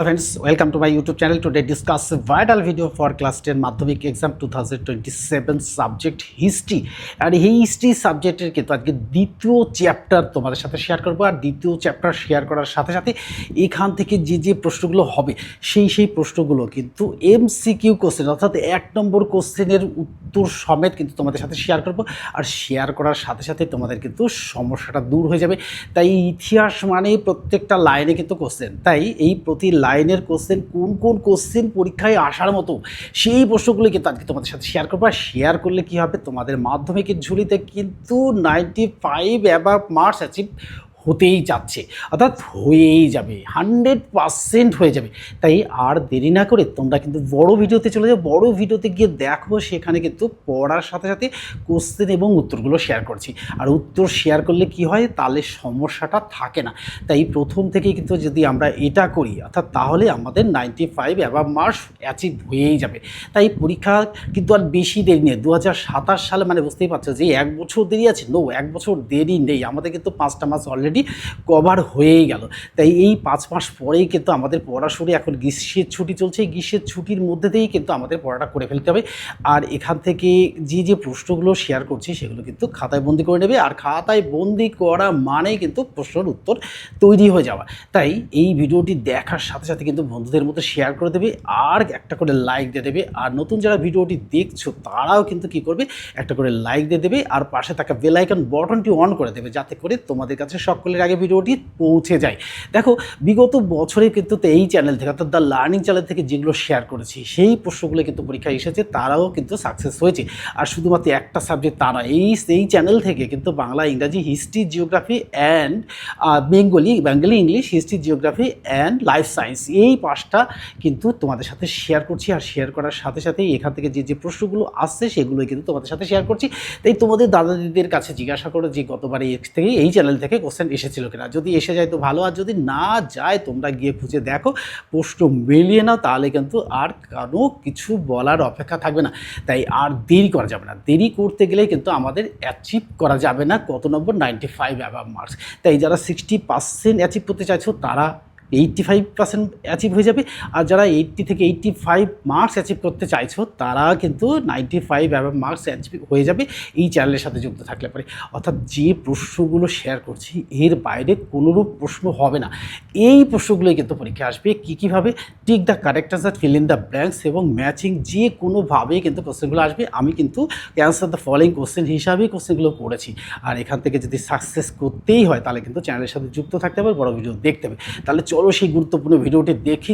Friends, welcome to my YouTube channel. Today discuss a vital video for class 10 Madhyamik exam 2027 subject history. আর এই history সাবজেক্টের কিন্তু আজকে দ্বিতীয় chapter তোমাদের সাথে শেয়ার করবো। আর দ্বিতীয় চ্যাপ্টার শেয়ার করার সাথে সাথে এখান থেকে যে প্রশ্নগুলো হবে সেই প্রশ্নগুলো কিন্তু এমসিকিউ কোশ্চেন, অর্থাৎ 1 নম্বর কোশ্চেনের উত্তর সমেত কিন্তু তোমাদের সাথে শেয়ার করবো। আর শেয়ার করার সাথে সাথে তোমাদের কিন্তু সমস্যাটা দূর হয়ে যাবে। তাই ইতিহাস মানে প্রত্যেকটা লাইনে কিন্তু কোশ্চেন, তাই এই প্রতি লাইনের কোশ্চেন কোন কোশ্চেন পরীক্ষায় আসার মতো সেই প্রশ্নগুলো কিন্তু আজকে তোমাদের সাথে শেয়ার করবো। আর শেয়ার করলে কি হবে, তোমাদের মাধ্যমিকের ঝুলিতে কিন্তু 95 অ্যাবাভ মার্কস অ্যাচিভ হতেই যাচ্ছে, অর্থাৎ হয়েই যাবে, 100% হয়ে যাবে। তাই আর দেরি না করে তোমরা কিন্তু বড় ভিডিওতে চলে যাও। বড় ভিডিওতে গিয়ে দেখো, সেখানে কিন্তু পড়ার সাথে সাথে কোশ্চেন এবং উত্তরগুলো শেয়ার করছি। আর উত্তর শেয়ার করলে কি হয়, তাহলে সমস্যাটা থাকে না। তাই প্রথম থেকেই কিন্তু যদি আমরা এটা করি, অর্থাৎ তাহলে আমাদের 95 অ্যাবাভ মার্কস অ্যাচিভ হয়েই যাবে। তাই পরীক্ষা কিন্তু আর বেশি দেরি নেই। 2027 সালে, মানে বুঝতেই পারছো যে 1 বছর দেরি আছে। 1 বছর দেরি নেই, আমাদের কিন্তু 5টা মাস অলরেডি কভার হয়েই গেল। তাই এই 5 মাস পরেই কিন্তু আমাদের পড়াশুনো, এখন গ্রীষ্মের ছুটি চলছে, এই গ্রীষ্মের ছুটির মধ্যে দিয়েই কিন্তু আমাদের পড়াটা করে ফেলতে হবে। আর এখান থেকে যে প্রশ্নগুলো শেয়ার করছি সেগুলো কিন্তু খাতায় বন্দি করে নেবে। আর খাতায় বন্দি করা মানেই কিন্তু প্রশ্নের উত্তর তৈরি হয়ে যাওয়া। তাই এই ভিডিওটি দেখার সাথে সাথে কিন্তু বন্ধুদের মধ্যে শেয়ার করে দেবে, আর একটা করে লাইক দিয়ে দেবে। আর নতুন যারা ভিডিওটি দেখছো তারাও কিন্তু কি করবে, একটা করে লাইক দিয়ে দেবে, আর পাশে থাকা বেল আইকন বটনটি অন করে দেবে, যাতে করে তোমাদের কাছে সকলের আগে ভিডিওটি পৌঁছে যায়। দেখো, বিগত বছরে কিন্তু এই চ্যানেল থেকে, অর্থাৎ দ্য লার্নিং চ্যানেল থেকে যেগুলো শেয়ার করেছি সেই প্রশ্নগুলো কিন্তু পরীক্ষায় এসেছে, তারাও কিন্তু সাকসেস হয়েছে। আর শুধুমাত্র একটা সাবজেক্ট তা নয়, সেই চ্যানেল থেকে কিন্তু বাংলা, ইংরাজি, history, geography and Bengali English, history, geography and life science, এই 5টা কিন্তু তোমাদের সাথে শেয়ার করছি। আর শেয়ার করার সাথে সাথেই এখান থেকে যে প্রশ্নগুলো আসছে সেগুলোই কিন্তু তোমাদের সাথে শেয়ার করছি। তাই তোমাদের দাদা দিদিদের কাছে জিজ্ঞাসা করো যে গতবারে থেকে এই চ্যানেল থেকে কোশ্চেন এসেছিল কিনা। যদি এসে যায় তো ভালো, আর যদি না যায় তোমরা গিয়ে খুঁজে দেখো, প্রশ্ন মিলিয়ে নাও, তাহলে কিন্তু আর কারো কিছু বলার অপেক্ষা থাকবে না। তাই আর দেরি করা যাবে না। দেরি করতে গেলেই কিন্তু আমাদের অ্যাচিভ করা যাবে না কত নম্বর, 95 অ্যাবাভ মার্কস। তাই যারা 60% অ্যাচিভ করতে চাইছো তারা 85% অ্যাচিভ হয়ে যাবে। আর যারা 80 থেকে 85 মার্কস অ্যাচিভ করতে চাইছো তারা কিন্তু 95 অ্যাবাভ মার্কস অ্যাচিভ হয়ে যাবে এই চ্যানেলের সাথে যুক্ত থাকলে পরে। অর্থাৎ যে প্রশ্নগুলো শেয়ার করছি এর বাইরে কোনোরূপ প্রশ্ন হবে না। এই প্রশ্নগুলোই কিন্তু পরীক্ষা আসবে। কীভাবে, tick the correct answer, fill in the blanks এবং ম্যাচিং, যে কোনোভাবেই কিন্তু কোশ্চেনগুলো আসবে। আমি কিন্তু অ্যান্সার দ্য ফলোইং কোশ্চেন হিসাবেই কোশ্চেনগুলো করেছি। আর এখান থেকে যদি সাকসেস করতেই হয় তাহলে কিন্তু চ্যানেলের সাথে যুক্ত থাকতে হবে, বড় ভিডিও দেখতে হবে। তাহলে চলো সেই গুরুত্বপূর্ণ ভিডিওটি দেখি।